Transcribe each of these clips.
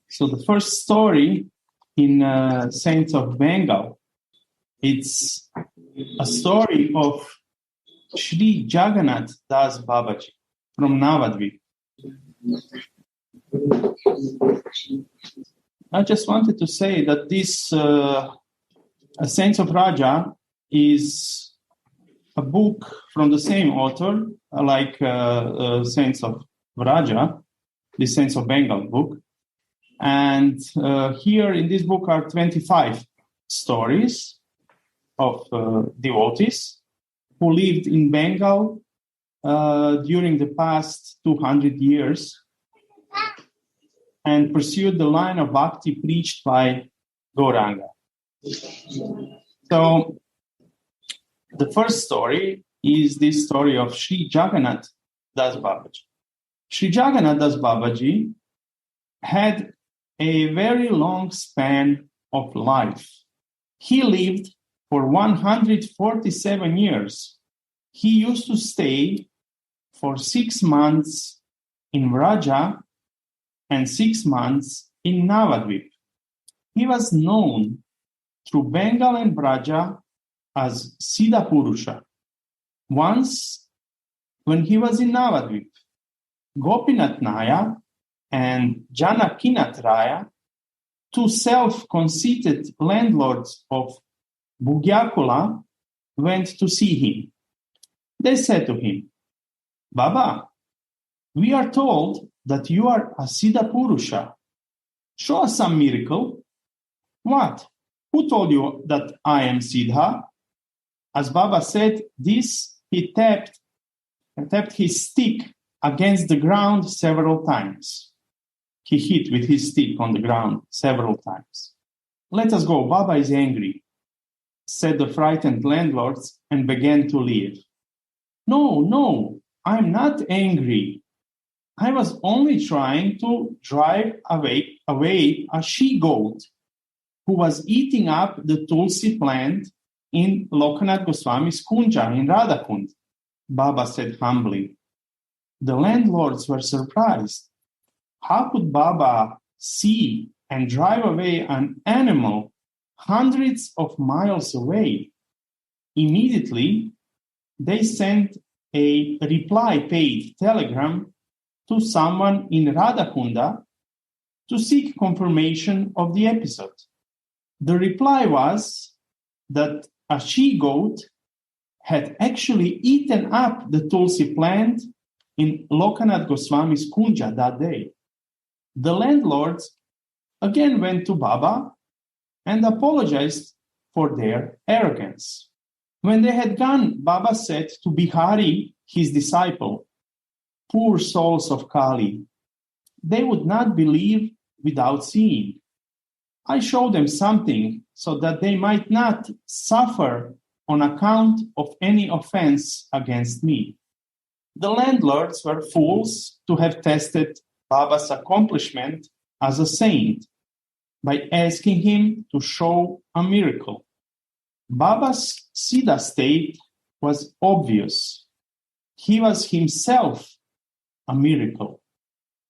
So the first story in Saints of Bengal, it's a story of Sri Jagannatha Das Babaji from Navadvip. I just wanted to say that this Saints of Raja is a book from the same author, like Saints of Raja, the Saints of Bengal book. And here in this book are 25 stories of devotees who lived in Bengal during the past 200 years and pursued the line of bhakti preached by Gauranga. So the first story is this story of Sri Jagannatha Das Babaji. Sri Jagannatha Das Babaji had a very long span of life. He lived for 147 years. He used to stay for 6 months in Vraja and 6 months in Navadvip. He was known through Bengal and Vraja as Siddha Purusha. Once, when he was in Navadvip, Gopinath Naya and Janakinath Raya, two self-conceited landlords of Bugyakula, went to see him. They said to him, "Baba, we are told that you are a Siddha Purusha. Show us some miracle." "What? Who told you that I am Siddha?" As Baba said this, he tapped his stick against the ground several times. He hit with his stick on the ground several times. "Let us go, Baba is angry," said the frightened landlords and began to leave. No, I'm not angry. I was only trying to drive away a she-goat who was eating up the tulsi plant in Lokanath Goswami's Kunja in Radhakund," Baba said humbly. The landlords were surprised. How could Baba see and drive away an animal hundreds of miles away? Immediately, they sent a reply-paid telegram to someone in Radhakunda to seek confirmation of the episode. The reply was that a she-goat had actually eaten up the tulsi plant in Lokanath Goswami's Kunja that day. The landlords again went to Baba and apologized for their arrogance. When they had gone, Baba said to Bihari, his disciple, "Poor souls of Kali, they would not believe without seeing. I showed them something so that they might not suffer on account of any offense against me." The landlords were fools to have tested Baba's accomplishment as a saint by asking him to show a miracle. Baba's Siddha state was obvious. He was himself a miracle.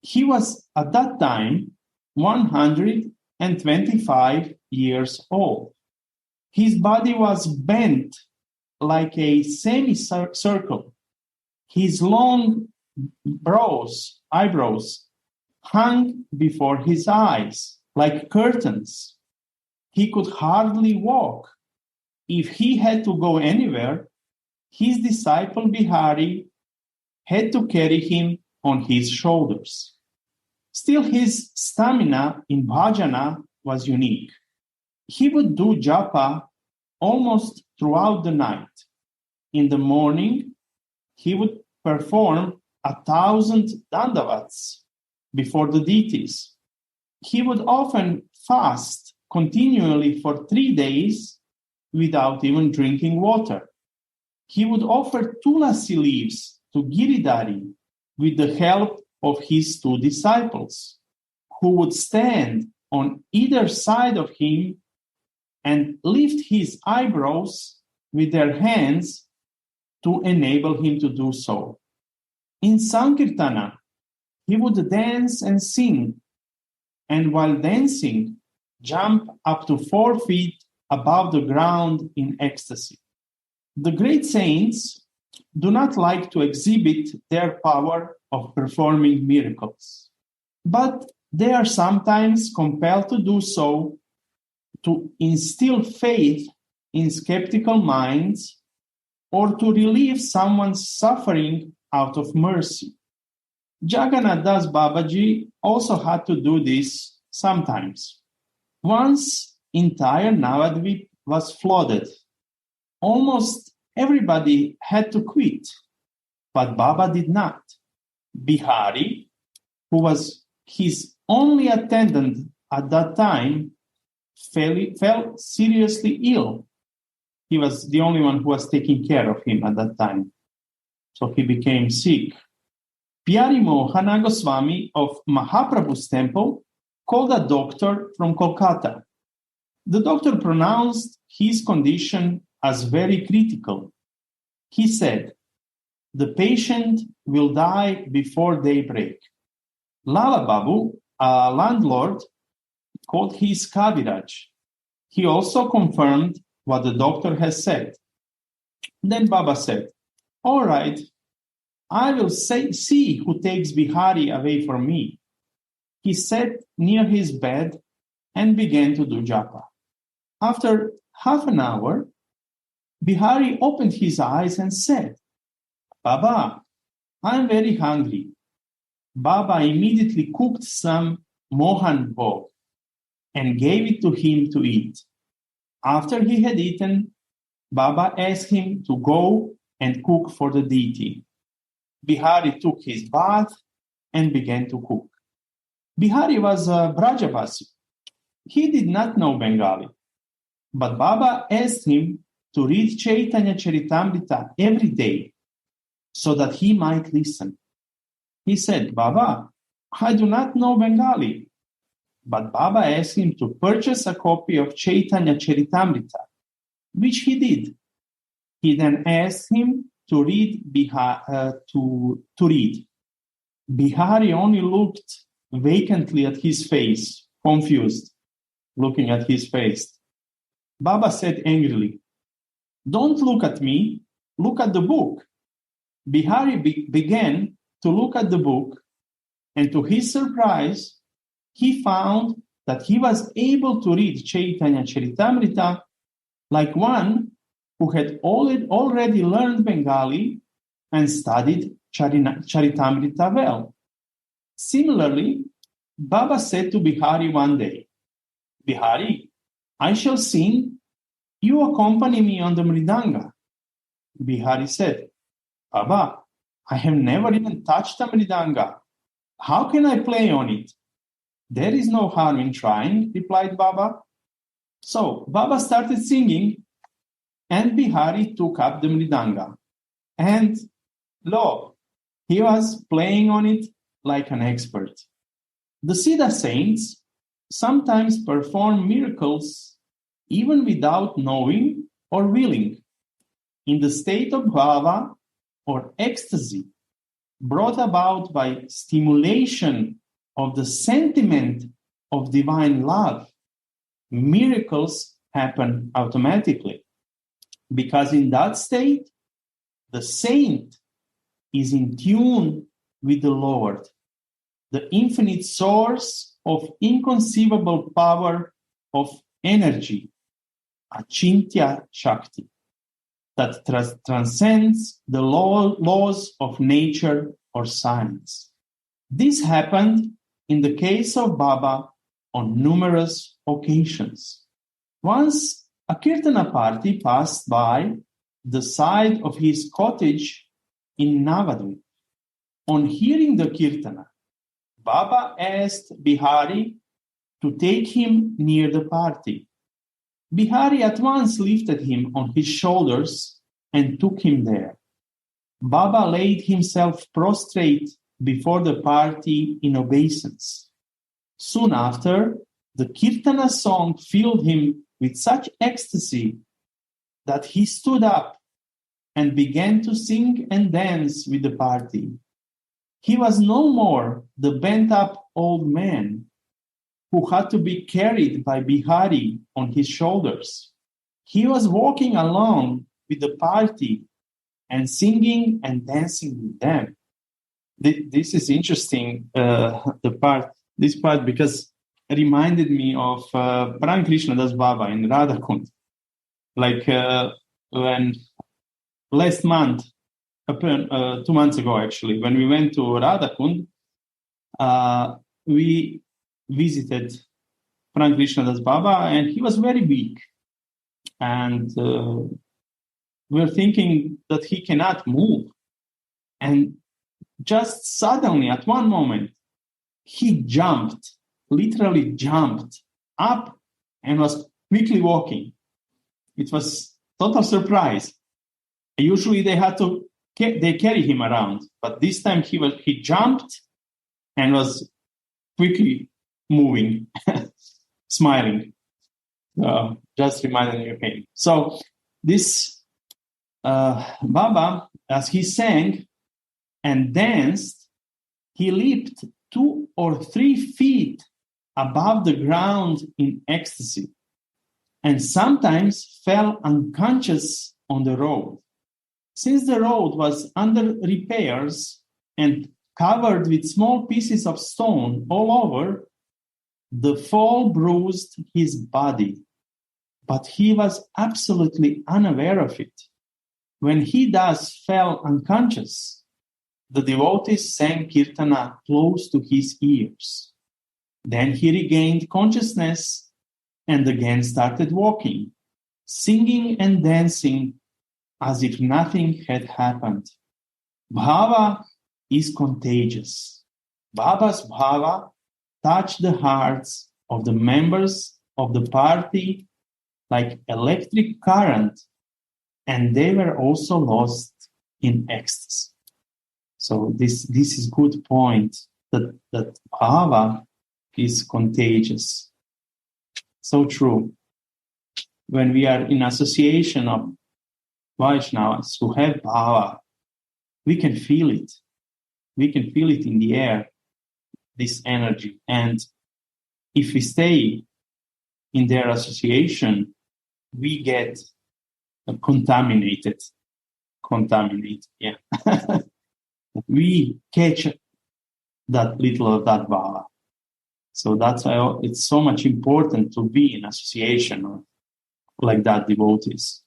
He was at that time 125 years old. His body was bent like a semicircle. His long eyebrows hung before his eyes like curtains. He could hardly walk. If he had to go anywhere, his disciple Bihari had to carry him on his shoulders. Still, his stamina in bhajana was unique. He would do japa almost throughout the night. In the morning, he would perform 1,000 dandavats before the deities. He would often fast continually for 3 days without even drinking water. He would offer tulasi leaves to Giridhari with the help of his 2 disciples, who would stand on either side of him and lift his eyebrows with their hands to enable him to do so. In Sankirtana, he would dance and sing and while dancing, jump up to 4 feet above the ground in ecstasy. The great saints do not like to exhibit their power of performing miracles, but they are sometimes compelled to do so to instill faith in skeptical minds or to relieve someone's suffering out of mercy. Jagannatha's Babaji also had to do this sometimes. Once, entire Navadvip was flooded. Almost everybody had to quit, but Baba did not. Bihari, who was his only attendant at that time, fell seriously ill. He was the only one who was taking care of him at that time. So he became sick. Pyari Mohana Goswami of Mahaprabhu's temple called a doctor from Kolkata. The doctor pronounced his condition as very critical. He said, "The patient will die before daybreak." Lala Babu, a landlord, called his Kaviraj. He also confirmed what the doctor has said. Then Baba said, "All right, I will see who takes Bihari away from me." He sat near his bed and began to do japa. After half an hour, Bihari opened his eyes and said, "Baba, I'm very hungry." Baba immediately cooked some Mohan bhog and gave it to him to eat. After he had eaten, Baba asked him to go and cook for the deity. Bihari took his bath and began to cook. Bihari was a Brajavasi. He did not know Bengali, but Baba asked him to read Chaitanya Charitamrita every day so that he might listen. He said, "Baba, I do not know Bengali." But Baba asked him to purchase a copy of Chaitanya Charitamrita, which he did. He then asked him to read. Bihari only looked vacantly at his face, confused, looking at his face. Baba said angrily, "Don't look at me, look at the book." Bihari began to look at the book, and to his surprise, he found that he was able to read Chaitanya Charitamrita like one who had already learned Bengali and studied Charitamrita well. Similarly, Baba said to Bihari one day, "Bihari, I shall sing. You accompany me on the mridanga." Bihari said, "Baba, I have never even touched a mridanga. How can I play on it?" "There is no harm in trying," replied Baba. So Baba started singing, and Bihari took up the mridanga. And lo, he was playing on it like an expert. The Siddha saints sometimes perform miracles even without knowing or willing. In the state of bhava or ecstasy brought about by stimulation of the sentiment of divine love, miracles happen automatically. Because in that state, the saint is in tune with the Lord, the infinite source of inconceivable power of energy, Achintya Shakti, that transcends the laws of nature or science. This happened in the case of Baba on numerous occasions. Once a kirtana party passed by the side of his cottage in Navadvip. On hearing the kirtana, Baba asked Bihari to take him near the party. Bihari at once lifted him on his shoulders and took him there. Baba laid himself prostrate before the party in obeisance. Soon after, the kirtana song filled him with such ecstasy that he stood up and began to sing and dance with the party. He was no more the bent-up old man, who had to be carried by Bihari on his shoulders. He was walking along with the party and singing and dancing with them. This is interesting, this part, because it reminded me of Pran Krishna Das Baba in Radhakund. Like when last month, 2 months ago actually, when we went to Radhakund, we visited Pran Krishna Das Baba, and he was very weak. And we were thinking that he cannot move. And just suddenly, at one moment, he literally jumped up and was quickly walking. It was total surprise. Usually they carry him around, but this time he jumped and was quickly moving, smiling. Just reminding me of him. So this Baba, as he sang and danced, he leaped 2 or 3 feet above the ground in ecstasy, and sometimes fell unconscious on the road. Since the road was under repairs and covered with small pieces of stone all over, the fall bruised his body, but he was absolutely unaware of it. When he thus fell unconscious, the devotees sang kirtana close to his ears. Then he regained consciousness and again started walking, singing and dancing as if nothing had happened. Bhava is contagious. Baba's bhava touched the hearts of the members of the party like electric current, and they were also lost in ecstasy. So this is good point, that bhava is contagious. So true. When we are in association of Vaishnavas who have bhava, we can feel it. We can feel it in the air, this energy. And if we stay in their association, we get contaminated, yeah. We catch that little of that bhava. So that's why it's so much important to be in association like that devotees,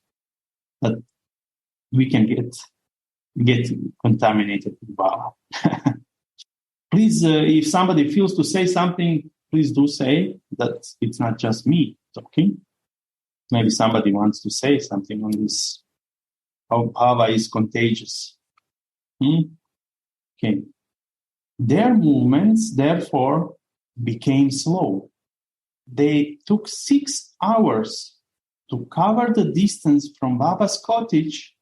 that we can get contaminated with bhava. Please, if somebody feels to say something, please do say that it's not just me talking. Maybe somebody wants to say something on this, how bhava is contagious. Okay. Their movements, therefore, became slow. They took 6 hours to cover the distance from Baba's cottage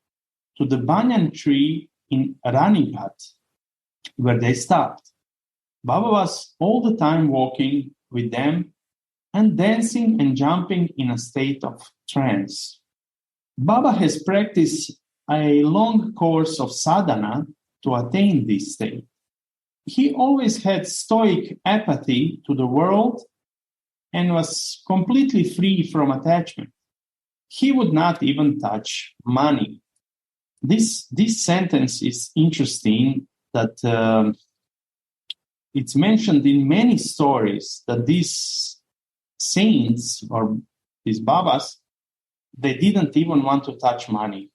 to the banyan tree in Ranighat, where they stopped. Baba was all the time walking with them and dancing and jumping in a state of trance. Baba has practiced a long course of sadhana to attain this state. He always had stoic apathy to the world and was completely free from attachment. He would not even touch money. This sentence is interesting, that it's mentioned in many stories that these saints or these babas, they didn't even want to touch money.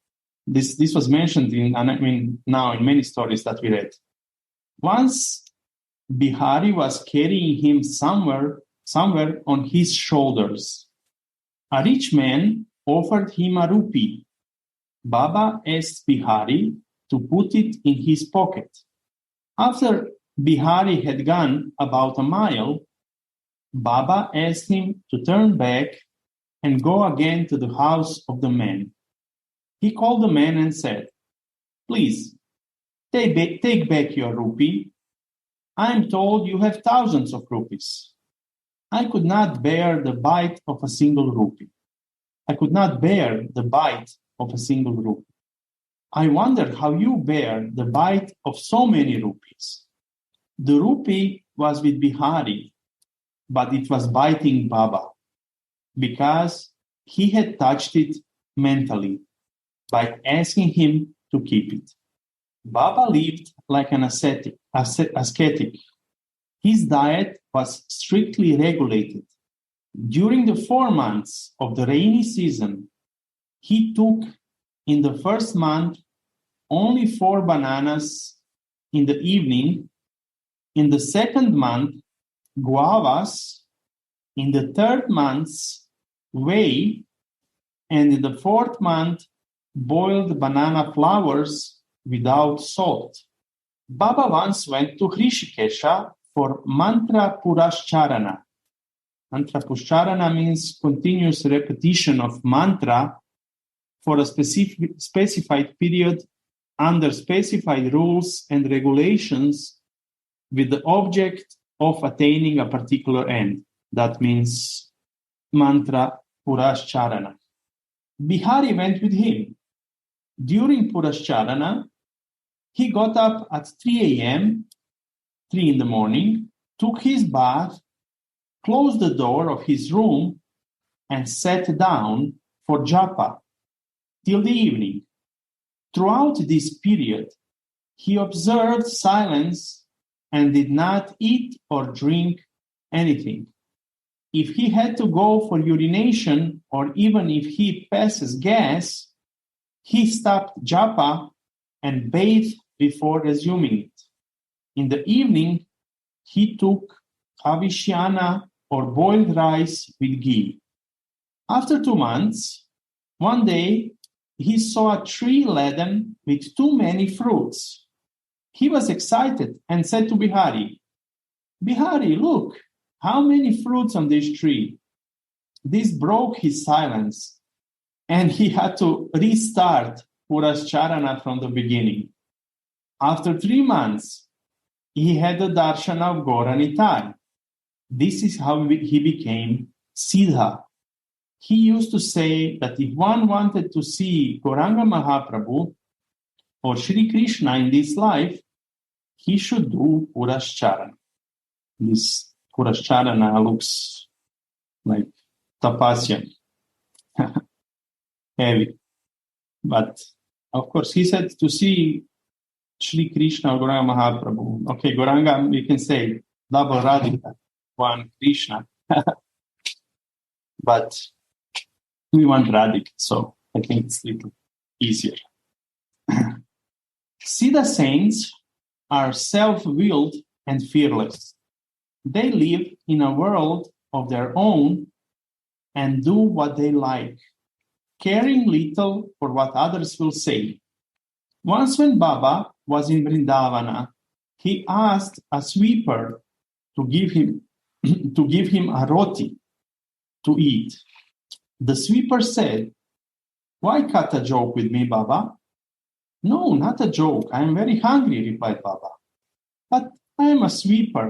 This was mentioned now in many stories that we read. Once Bihari was carrying him somewhere on his shoulders. A rich man offered him a rupee. Baba asked Bihari to put it in his pocket. After Bihari had gone about a mile, Baba asked him to turn back and go again to the house of the man. He called the man and said, "Please, take back your rupee. I am told you have thousands of rupees. I could not bear the bite of a single rupee. I wonder how you bear the bite of so many rupees." The rupee was with Bihari. but it was biting Baba because he had touched it mentally by asking him to keep it. Baba lived like an ascetic. His diet was strictly regulated. During the 4 months of the rainy season, he took in the first month only 4 bananas in the evening. In the second month, guavas. In the third month, whey. And in the fourth month, boiled banana flowers without salt. Baba once went to Hrishikesha for mantra purascharana. Mantra purascharana means continuous repetition of mantra for a specified period under specified rules and regulations with the object of attaining a particular end. That means mantra purascharana. Bihari went with him. During purascharana, he got up at 3 a.m., 3 in the morning, took his bath, closed the door of his room, and sat down for japa till the evening. Throughout this period, he observed silence and did not eat or drink anything. If he had to go for urination, or even if he passes gas, he stopped japa and bathed before resuming it. In the evening, he took kavishyana or boiled rice with ghee. After 2 months, one day, he saw a tree laden with too many fruits. He was excited and said to Bihari, "Bihari, look, how many fruits on this tree?" This broke his silence, and he had to restart Purascharana from the beginning. After 3 months, he had the darshan of Gauranitai. This is how he became Siddha. He used to say that if one wanted to see Gauranga Mahaprabhu or Sri Krishna in this life, he should do Purascharana. This Purascharana looks like tapasya, heavy. But of course, he said to see Sri Krishna or Gauranga Mahaprabhu. Okay, Gauranga, we can say double Radhika, one Krishna. But we want Radhika, so I think it's a little easier. Siddha saints are self-willed and fearless. They live in a world of their own and do what they like, caring little for what others will say. Once when Baba was in Vrindavana, he asked a sweeper to give him a roti to eat. The sweeper said, "Why cut a joke with me, Baba?" "No, not a joke. I am very hungry," replied Baba. "But I am a sweeper.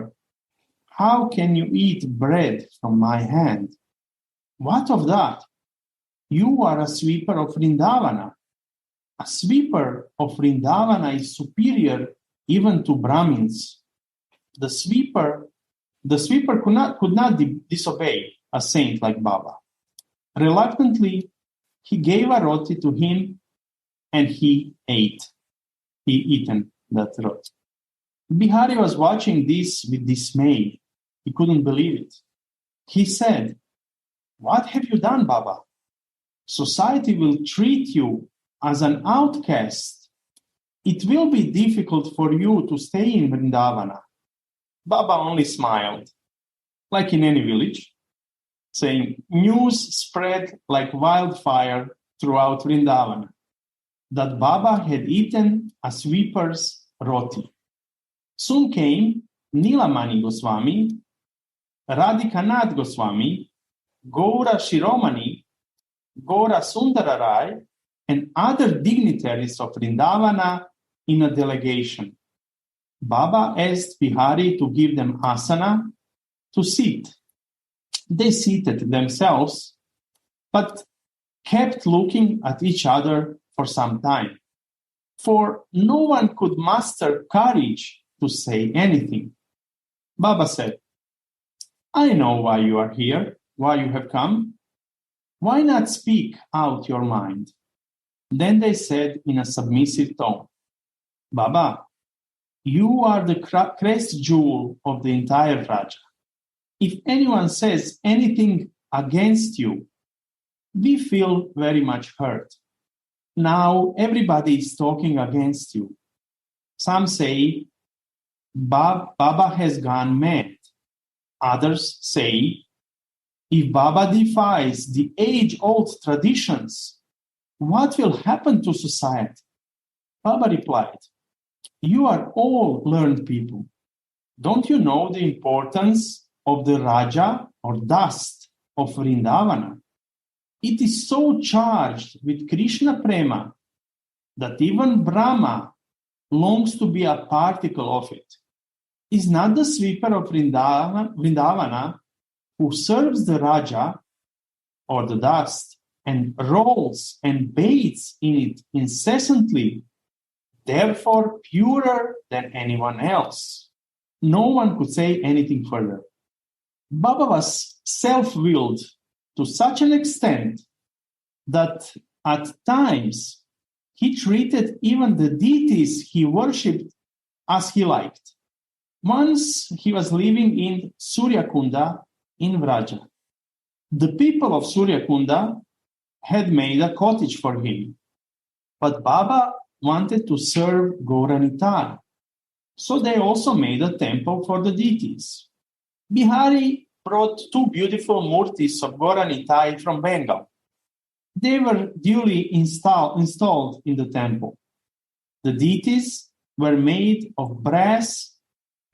How can you eat bread from my hand?" "What of that? You are a sweeper of Vrindavana. A sweeper of Vrindavana is superior even to Brahmins." The sweeper could not disobey a saint like Baba. Reluctantly, he gave a roti to him, and he ate. He eaten that roti. Bihari was watching this with dismay. He couldn't believe it. He said, "What have you done, Baba? Society will treat you as an outcast. It will be difficult for you to stay in Vrindavana." Baba only smiled, like in any village, saying, news spread like wildfire throughout Vrindavana that Baba had eaten a sweeper's roti. Soon came Nilamani Goswami, Radhikanath Goswami, Gaura Shiromani, Gaura Sundararai, and other dignitaries of Vrindavana in a delegation. Baba asked Bihari to give them asana to sit. They seated themselves, but kept looking at each other for some time, for no one could muster courage to say anything. Baba said, I know why you are here, why you have come. Why not speak out your mind? Then they said in a submissive tone, Baba, you are the crest jewel of the entire Raja. If anyone says anything against you, we feel very much hurt. Now everybody is talking against you. Some say Baba has gone mad. Others say, if Baba defies the age-old traditions, what will happen to society? Baba replied, you are all learned people. Don't you know the importance of the Raja or dust of Vrindavana? It is so charged with Krishna Prema that even Brahma longs to be a particle of it. Is not the sweeper of Vrindavana who serves the Raja or the dust and rolls and bathes in it incessantly, therefore purer than anyone else? No one could say anything further. Baba was self-willed to such an extent that at times he treated even the deities he worshipped as he liked. Once he was living in Suryakunda in Vraja. The people of Suryakunda had made a cottage for him, but Baba wanted to serve Gauranitai, so they also made a temple for the deities. Bihari brought two beautiful murtis of Gauranitai from Bengal. They were duly installed in the temple. The deities were made of brass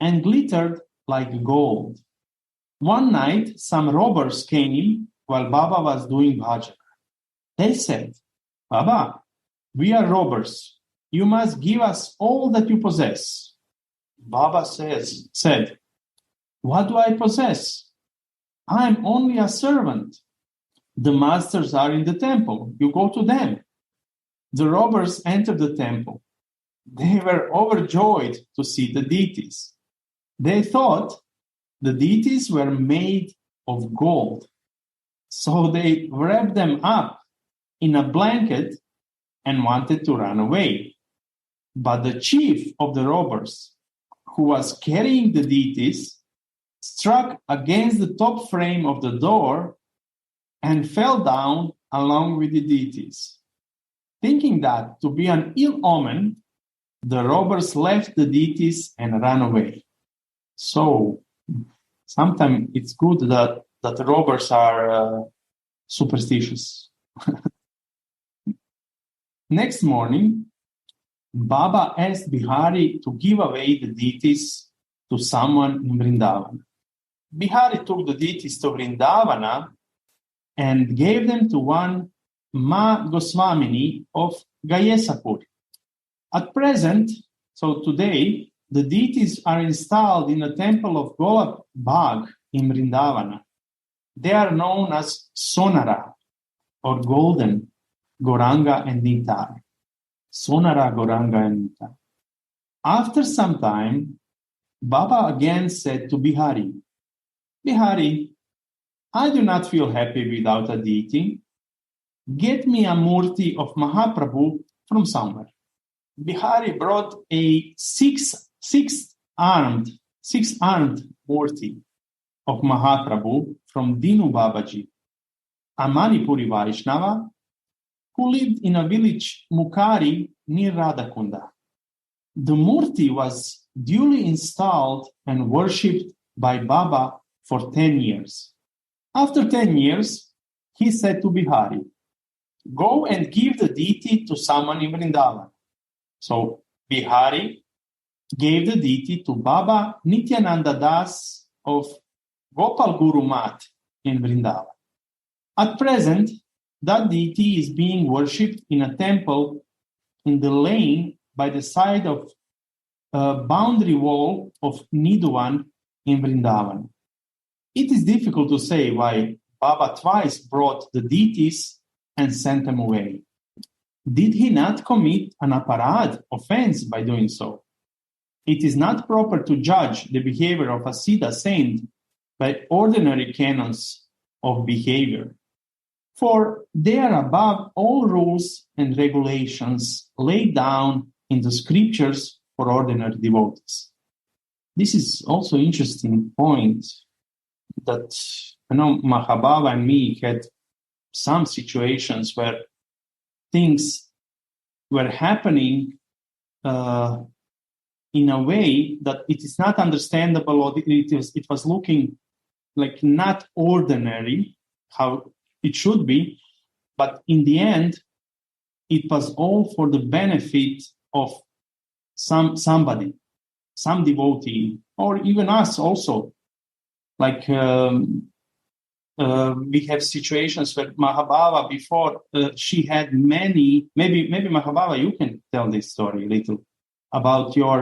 and glittered like gold. One night, some robbers came while Baba was doing bhajan. They said, Baba, we are robbers. You must give us all that you possess. Baba said, what do I possess? I am only a servant. The masters are in the temple. You go to them. The robbers entered the temple. They were overjoyed to see the deities. They thought the deities were made of gold. So they wrapped them up in a blanket and wanted to run away. But the chief of the robbers, who was carrying the deities, struck against the top frame of the door and fell down along with the deities. Thinking that to be an ill omen, the robbers left the deities and ran away. So sometimes it's good that robbers are superstitious. Next morning, Baba asked Bihari to give away the deities to someone in Vrindavana. Bihari took the deities to Vrindavana and gave them to one Ma Goswamini of Gayesapur. At present, so today, the deities are installed in the temple of Golab Bagh in Vrindavana. They are known as Sonara, or Golden, Goranga and Nitai. Sonara, Goranga and Nitai. After some time, Baba again said to Bihari, Bihari, I do not feel happy without a deity. Get me a murti of Mahaprabhu from somewhere. Bihari brought a six-armed murti of Mahaprabhu from Dinu Babaji, a Manipuri Vaishnava who lived in a village Mukari near Radhakunda. The murti was duly installed and worshipped by Baba for 10 years. After 10 years, he said to Bihari, go and give the deity to someone in Vrindavan. So Bihari gave the deity to Baba Nityananda Das of Gopal Guru Math in Vrindavan. At present, that deity is being worshipped in a temple in the lane by the side of a boundary wall of Niduvan in Vrindavan. It is difficult to say why Baba twice brought the deities and sent them away. Did he not commit an aparad, offense, by doing so? It is not proper to judge the behavior of a Siddha saint by ordinary canons of behavior, for they are above all rules and regulations laid down in the scriptures for ordinary devotees. This is also an interesting point that, Mahabhava and me had some situations where things were happening in a way that it is not understandable, or it was looking like not ordinary, how it should be, but in the end, it was all for the benefit of somebody, some devotee, or even us also. Like we have situations where Mahabhava before, she had many, maybe Mahabhava, you can tell this story a little about your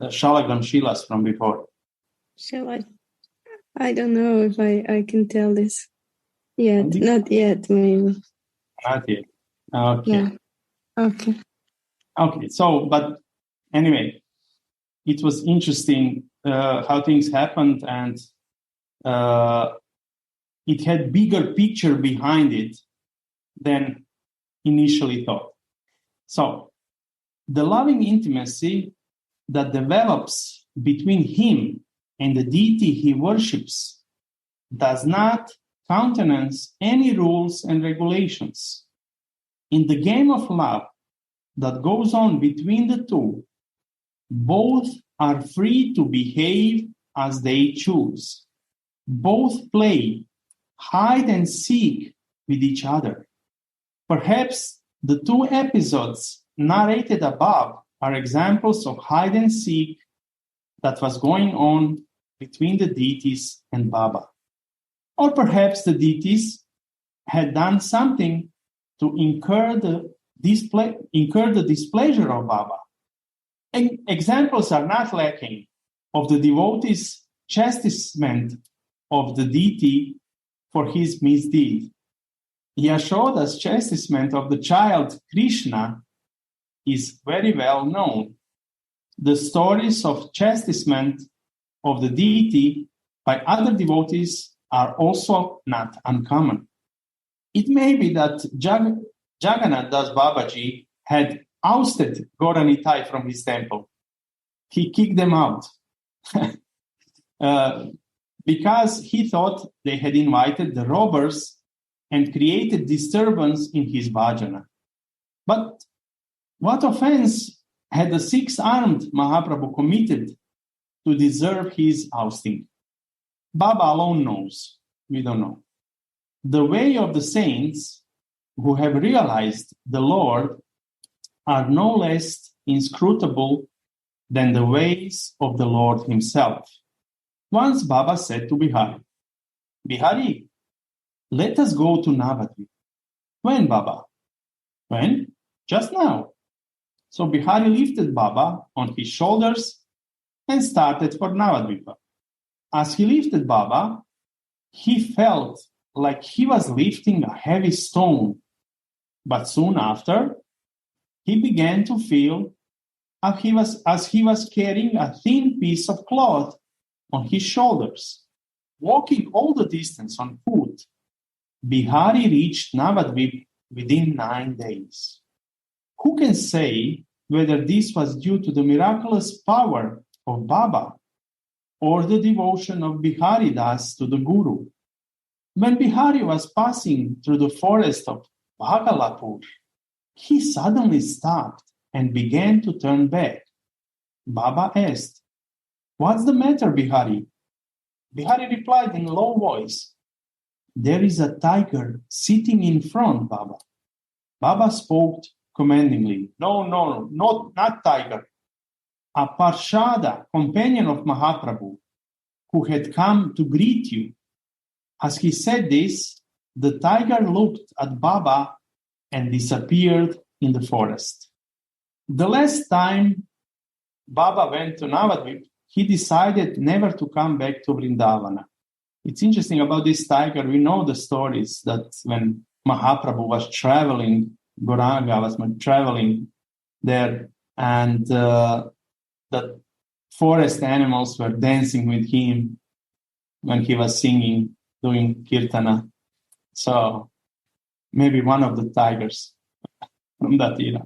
Shalagram Shilas from before. Shall I? I don't know if I can tell this yet. Not yet, maybe. Not yet. Okay. Yeah. Okay. Okay. So, but anyway, it was interesting how things happened, and it had bigger picture behind it than initially thought. So, the loving intimacy that develops between him and the deity he worships does not countenance any rules and regulations. In the game of love that goes on between the two, both are free to behave as they choose. Both play hide and seek with each other. Perhaps the two episodes narrated above are examples of hide and seek that was going on between the deities and Baba. Or perhaps the deities had done something to incur the displeasure of Baba. And examples are not lacking of the devotee's chastisement of the deity for his misdeed. Yashoda's chastisement of the child Krishna is very well known. The stories of chastisement of the deity by other devotees are also not uncommon. It may be that Jagannatha Babaji had ousted Gauranitai from his temple. He kicked them out because he thought they had invited the robbers and created disturbance in his bhajana. But what offense had the six-armed Mahaprabhu committed to deserve his ousting? Baba alone knows. We don't know. The way of the saints who have realized the Lord are no less inscrutable than the ways of the Lord himself. Once Baba said to Bihari, "Bihari, let us go to Navadvip." "When, Baba?" "When? Just now." So Bihari lifted Baba on his shoulders and started for Navadvipa. As he lifted Baba, he felt like he was lifting a heavy stone. But soon after, he began to feel as he was carrying a thin piece of cloth on his shoulders. Walking all the distance on foot, Bihari reached Navadvip within 9 days. Who can say whether this was due to the miraculous power of Baba or the devotion of Bihari Das to the Guru? When Bihari was passing through the forest of Bhagalapur, he suddenly stopped and began to turn back. Baba asked, "What's the matter, Bihari?" Bihari replied in a low voice, "There is a tiger sitting in front, Baba." Baba spoke commandingly, No, not tiger. A Parshada, companion of Mahaprabhu, who had come to greet you. As he said this, the tiger looked at Baba and disappeared in the forest. The last time Baba went to Navadvip, he decided never to come back to Vrindavana. It's interesting about this tiger. We know the stories that when Mahaprabhu was traveling, Gauranga was traveling there, and the forest animals were dancing with him. when he was singing, doing kirtana. So maybe one of the tigers from that era.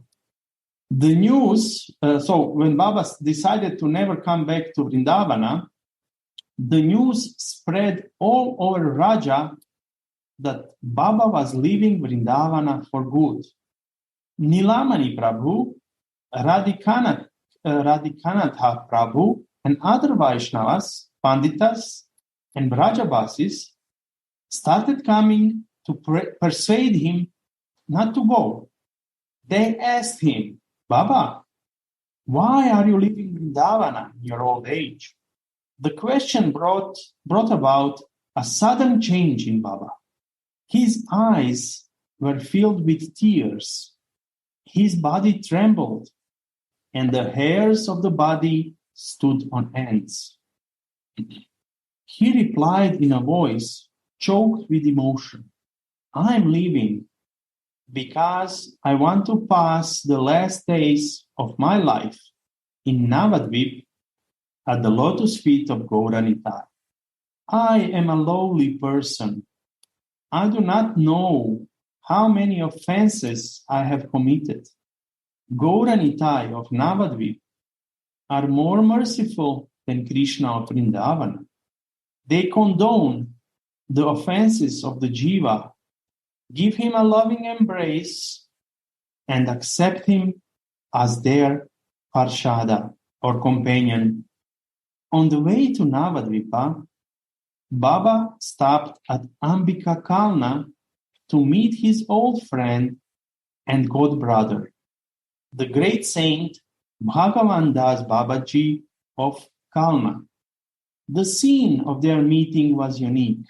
The news, so when Baba decided to never come back to Vrindavana, the news spread all over Raja that Baba was leaving Vrindavana for good. Nilamani Prabhu, Radhikanatha Prabhu, and other Vaishnavas, Panditas, and Brajabasis started coming to persuade him not to go. They asked him, Baba, why are you leaving Vrindavana in your old age? The question brought about a sudden change in Baba. His eyes were filled with tears. His body trembled, and the hairs of the body stood on ends. He replied in a voice choked with emotion, I am leaving because I want to pass the last days of my life in Navadvip at the lotus feet of Gauranita. I am a lowly person. I do not know how many offenses I have committed. Gauranitai of Navadvip are more merciful than Krishna of Vrindavana. They condone the offenses of the jiva, give him a loving embrace, and accept him as their parshada or companion. On the way to Navadvipa, Baba stopped at Ambika Kalna to meet his old friend and god brother, the great saint Bhagavan Das Babaji of Kalna. The scene of their meeting was unique.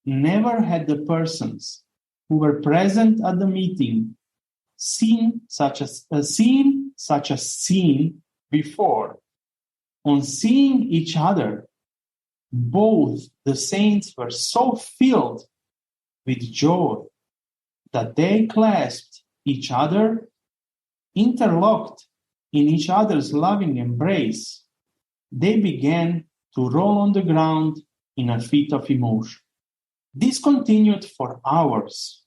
Never had the persons who were present at the meeting seen such a scene before. On seeing each other, both the saints were so filled with joy that they clasped each other, interlocked in each other's loving embrace. They began to roll on the ground in a fit of emotion. This continued for hours.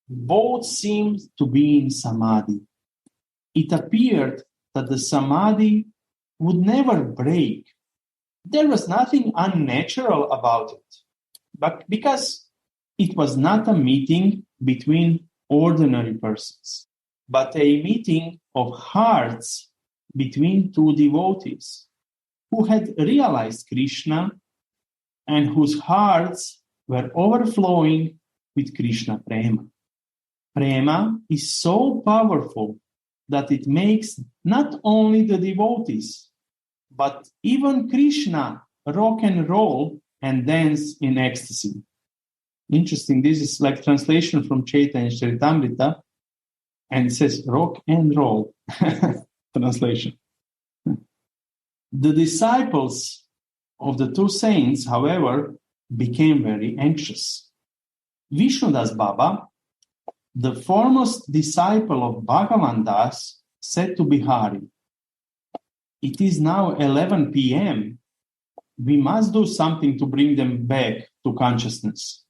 Both seemed to be in samadhi. It appeared that the samadhi would never break. There was nothing unnatural about it, but because it was not a meeting between ordinary persons, but a meeting of hearts between two devotees who had realized Krishna and whose hearts were overflowing with Krishna prema. Prema is so powerful that it makes not only the devotees, but even Krishna rock and roll and dance in ecstasy. Interesting, this is like translation from Chaitanya Charitamrita, and it says rock and roll translation. The disciples of the two saints, however, became very anxious. Vishnudas Baba, the foremost disciple of Bhagavan Das, said to Bihari, it is now 11 p.m. We must do something to bring them back to consciousness.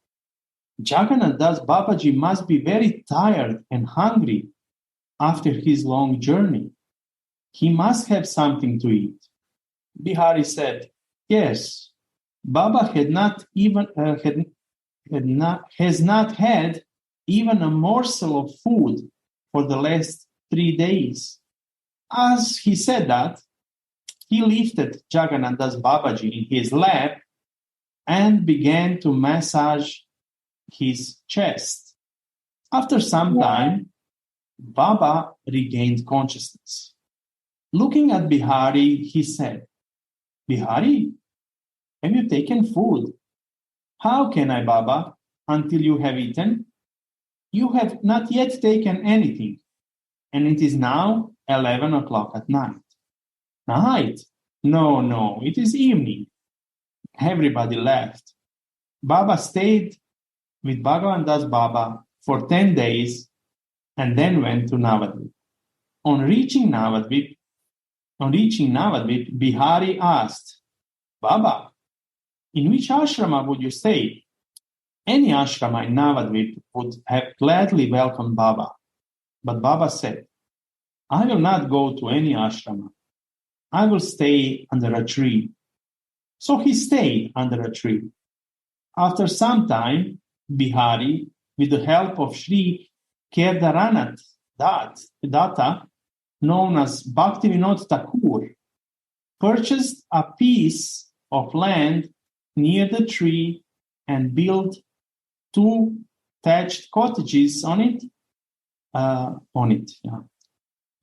Jagannatha Das Babaji must be very tired and hungry after his long journey. He must have something to eat. Bihari said, yes, Baba has not had even a morsel of food for the last 3 days. As he said that, he lifted Jagannatha Das Babaji in his lap and began to massage his chest. After some time, Baba regained consciousness. Looking at Bihari, he said, Bihari, have you taken food? How can I, Baba, until you have eaten? You have not yet taken anything, and it is now 11 o'clock at night. Night? No, it is evening. Everybody laughed. Baba stayed with Bhagavan Das Baba for 10 days and then went to Navadvip. On reaching Navadvip, Bihari asked, Baba, in which ashrama would you stay? Any ashrama in Navadvip would have gladly welcomed Baba. But Baba said, I will not go to any ashrama. I will stay under a tree. So he stayed under a tree. After some time, Bihari, with the help of Sri Kedaranath Datta, known as Bhaktivinoda Thakur, purchased a piece of land near the tree and built 2 thatched cottages on it.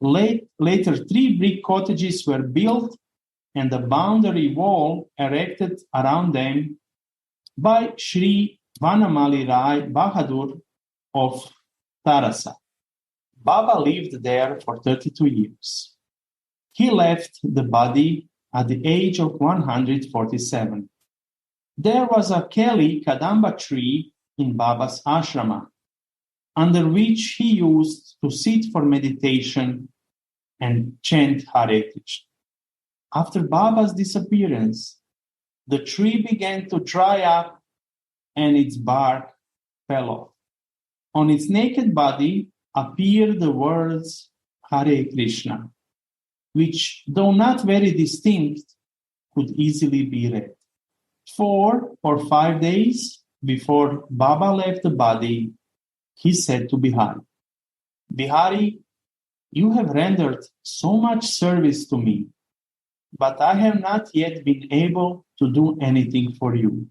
Later, 3 brick cottages were built and a boundary wall erected around them by Sri Vanamali Rai Bahadur of Tarasa. Baba lived there for 32 years. He left the body at the age of 147. There was a Keli Kadamba tree in Baba's ashrama, under which he used to sit for meditation and chant Hare Krishna. After Baba's disappearance, the tree began to dry up and its bark fell off. On its naked body appeared the words Hare Krishna, which, though not very distinct, could easily be read. 4 or 5 days before Baba left the body, he said to Bihari, Bihari, you have rendered so much service to me, but I have not yet been able to do anything for you.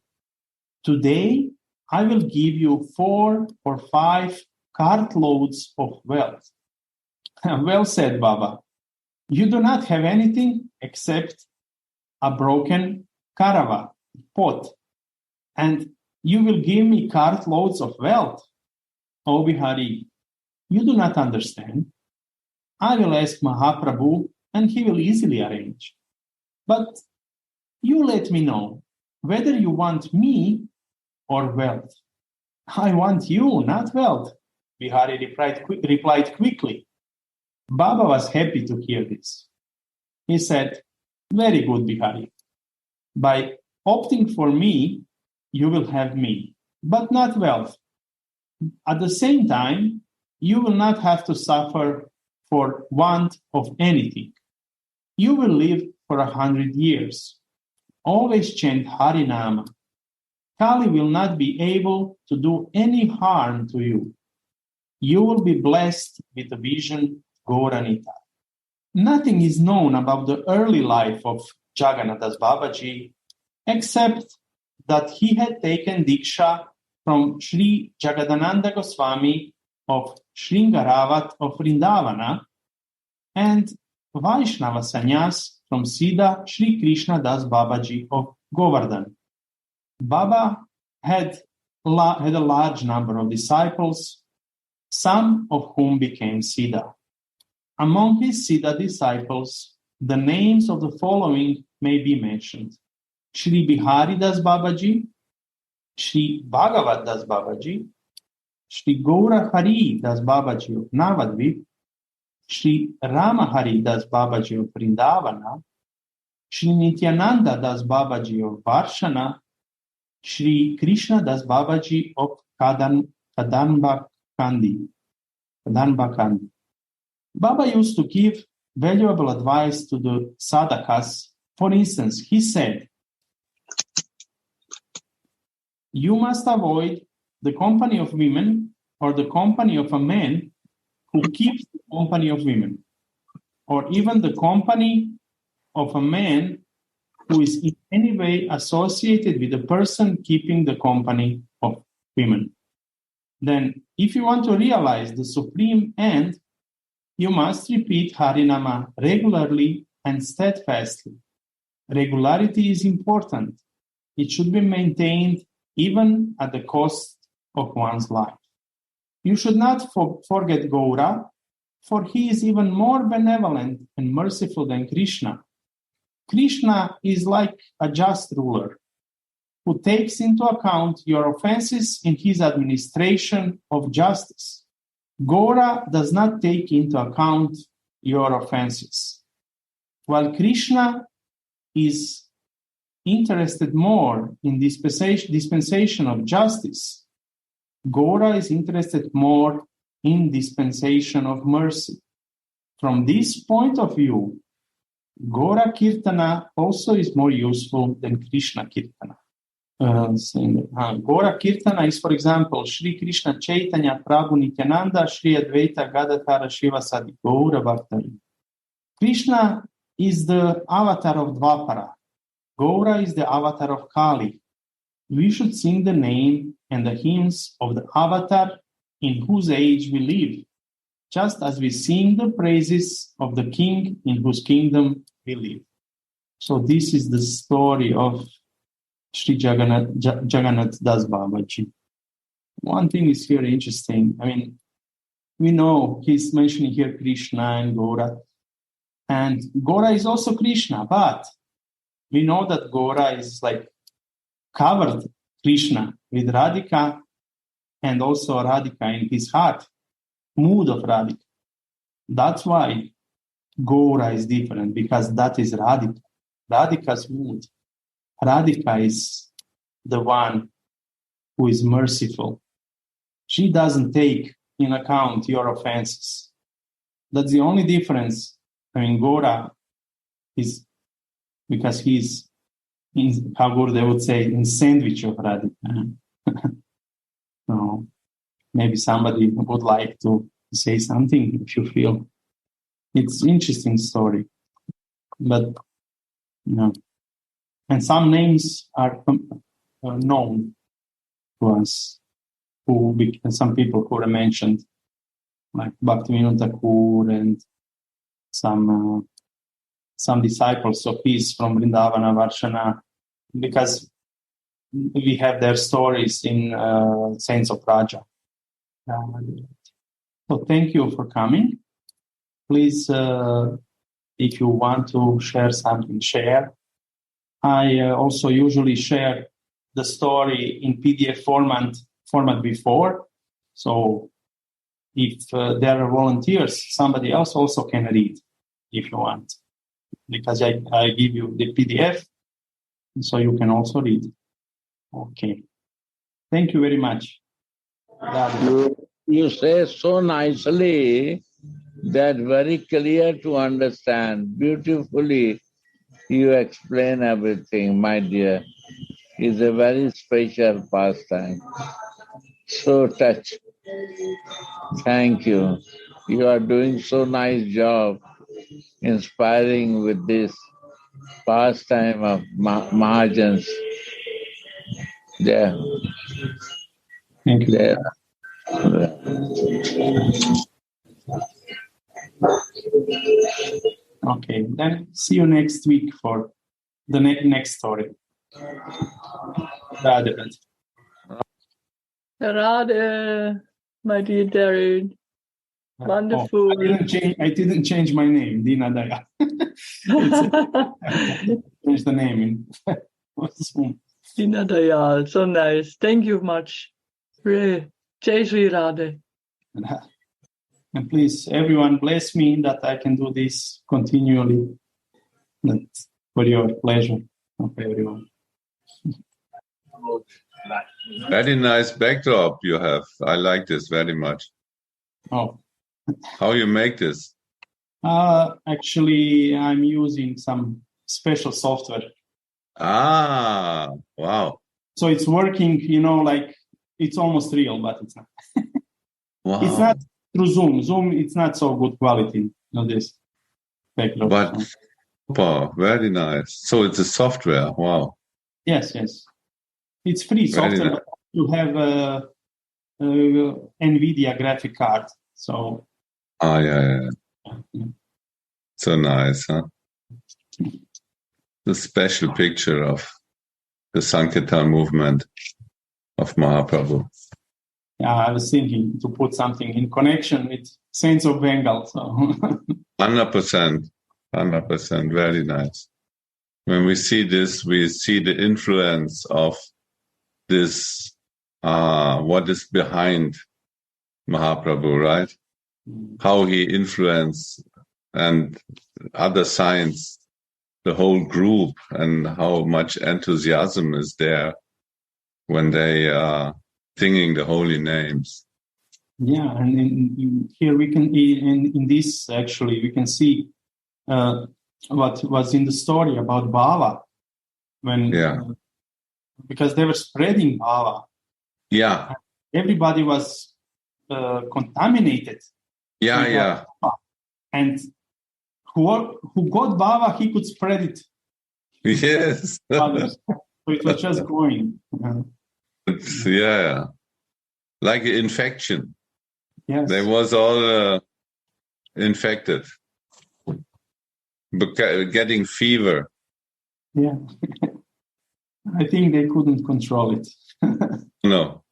Today, I will give you 4 or 5 cartloads of wealth. Well said, Baba. You do not have anything except a broken caravan pot, and you will give me cartloads of wealth. Oh, Bihari, you do not understand. I will ask Mahaprabhu, and he will easily arrange. But you let me know whether you want me or wealth. I want you, not wealth, Bihari replied quickly. Baba was happy to hear this. He said, very good, Bihari. By opting for me, you will have me, but not wealth. At the same time, you will not have to suffer for want of anything. You will live for 100 years. Always chant Harinama. Kali will not be able to do any harm to you. You will be blessed with the vision Gauranita. Nothing is known about the early life of Jagannatha's Babaji, except that he had taken Diksha from Sri Jagadananda Goswami of Sringaravat of Vrindavana and Vaishnava Sannyas from Siddha Sri Krishna Das Babaji of Govardhan. Baba had a large number of disciples, some of whom became Siddha. Among his Siddha disciples, the names of the following may be mentioned. Shri Bihari Das Babaji, Shri Bhagavat Das Babaji, Shri Gaura Hari Das Babaji of Navadvip, Shri Rama Hari Das Babaji of Vrindavana, Shri Nityananda Das Babaji of Varshana, Shri Krishna Das Babaji of Kadanbakandi. Baba used to give valuable advice to the sadhakas. For instance, he said, you must avoid the company of women or the company of a man who keeps the company of women, or even the company of a man who is in any way associated with the person keeping the company of women. Then, if you want to realize the supreme end, you must repeat Harinama regularly and steadfastly. Regularity is important. It should be maintained even at the cost of one's life. You should not forget Gaura, for he is even more benevolent and merciful than Krishna. Krishna is like a just ruler who takes into account your offenses in his administration of justice. Gaura does not take into account your offenses. While Krishna is interested more in dispensation of justice. Gora is interested more in dispensation of mercy. From this point of view, Gora Kirtana also is more useful than Krishna Kirtana. Gora Kirtana is, for example, Sri Krishna Chaitanya Prabhu Nityananda Sri Advaita Gadadhara Shivasadi Gaura Bhaktari. Krishna is the avatar of Dvapara. Gaura is the avatar of Kali. We should sing the name and the hymns of the avatar in whose age we live, just as we sing the praises of the king in whose kingdom we live. So this is the story of Sri Jagannatha Das Babaji. One thing is here interesting. I mean, we know he's mentioning here Krishna and Gora. And Gora is also Krishna, but we know that Gora is like covered Krishna with Radhika and also Radhika in his heart, mood of Radhika. That's why Gora is different, because that is Radhika, Radhika's mood. Radhika is the one who is merciful. She doesn't take in account your offenses. That's the only difference. I mean, Gora is, because he's, in how Gurudev would say, in sandwich of Radhika. So maybe somebody would like to say something if you feel. It's an interesting story. But, you know, and some names are known to us, some people who are mentioned, like Bhaktivinoda Thakur and some disciples of his from Vrindavana, Varshana, because we have their stories in Saints of Raja. So thank you for coming. Please, if you want to share something, share. I also usually share the story in PDF format before. So if there are volunteers, somebody else also can read if you want, because I give you the PDF, so you can also read. Okay. Thank you very much. You say so nicely that very clear to understand. Beautifully you explain everything, my dear. It's a very special pastime. So touched. Thank you. You are doing so nice job inspiring with this pastime of Mahajans. There. Thank you. There. Okay, then see you next week for the next story. Radhe. Radhe, my dear Darren. Wonderful. Oh, I didn't change my name, Dina Daya. Change the name. Dina Daya, so nice. Thank you much. Really. Jai Sri Radhe. And please, everyone, bless me that I can do this continually. That's for your pleasure of everyone. Very nice backdrop you have. I like this very much. Oh. How you make this? Actually, I'm using some special software. Ah, wow. So it's working, like it's almost real, but it's not. Wow. It's not through Zoom. Zoom, it's not so good quality, this backdrop. But wow, very nice. So it's a software. Wow. Yes. It's free software, but you have a NVIDIA graphic card. So. Yeah. So nice, huh? The special picture of the Sankirtan movement of Mahaprabhu. Yeah, I was thinking to put something in connection with Saints of Bengal. So 100%, very nice. When we see this, we see the influence of this, what is behind Mahaprabhu, right? How he influenced and other saints the whole group and how much enthusiasm is there when they are singing the holy names. Yeah, and here we can, in this actually, we can see what was in the story about Baba, when because they were spreading Baba. Yeah. Everybody was contaminated. Yeah. Baba. And who got Baba, he could spread it. Yes. Others. So it was just going. Like an infection. Yes. They was all infected, getting fever. Yeah. I think they couldn't control it. No.